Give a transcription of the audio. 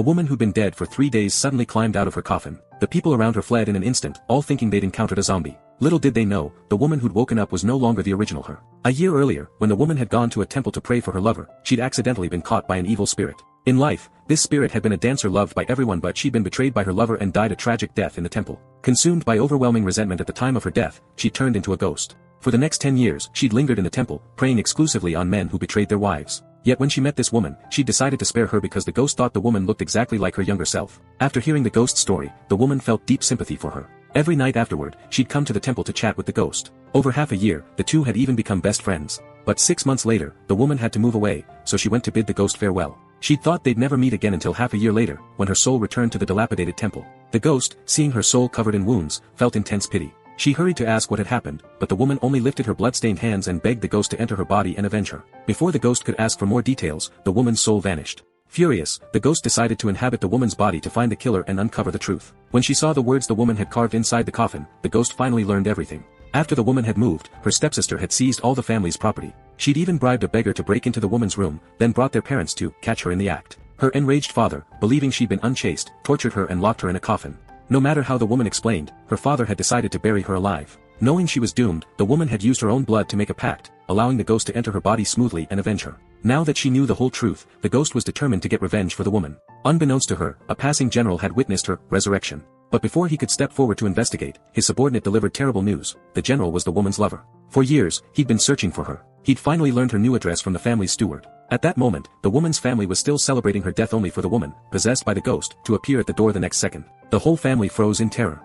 A woman who'd been dead for 3 days suddenly climbed out of her coffin. The people around her fled in an instant, all thinking they'd encountered a zombie. Little did they know, the woman who'd woken up was no longer the original her. A year earlier, when the woman had gone to a temple to pray for her lover, she'd accidentally been caught by an evil spirit. In life, this spirit had been a dancer loved by everyone, but she'd been betrayed by her lover and died a tragic death in the temple. Consumed by overwhelming resentment at the time of her death, she turned into a ghost. For the next 10 years, she'd lingered in the temple, preying exclusively on men who betrayed their wives. Yet when she met this woman, she'd decided to spare her because the ghost thought the woman looked exactly like her younger self. After hearing the ghost's story, the woman felt deep sympathy for her. Every night afterward, she'd come to the temple to chat with the ghost. Over half a year, the two had even become best friends. But 6 months later, the woman had to move away, so she went to bid the ghost farewell. She'd thought they'd never meet again until half a year later, when her soul returned to the dilapidated temple. The ghost, seeing her soul covered in wounds, felt intense pity. She hurried to ask what had happened, but the woman only lifted her blood-stained hands and begged the ghost to enter her body and avenge her. Before the ghost could ask for more details, the woman's soul vanished. Furious, the ghost decided to inhabit the woman's body to find the killer and uncover the truth. When she saw the words the woman had carved inside the coffin, the ghost finally learned everything. After the woman had moved, her stepsister had seized all the family's property. She'd even bribed a beggar to break into the woman's room, then brought their parents to catch her in the act. Her enraged father, believing she'd been unchaste, tortured her and locked her in a coffin. No matter how the woman explained, her father had decided to bury her alive. Knowing she was doomed, the woman had used her own blood to make a pact, allowing the ghost to enter her body smoothly and avenge her. Now that she knew the whole truth, the ghost was determined to get revenge for the woman. Unbeknownst to her, a passing general had witnessed her resurrection. But before he could step forward to investigate, his subordinate delivered terrible news. The general was the woman's lover. For years, he'd been searching for her. He'd finally learned her new address from the family's steward. At that moment, the woman's family was still celebrating her death only for the woman, possessed by the ghost, to appear at the door the next second. The whole family froze in terror.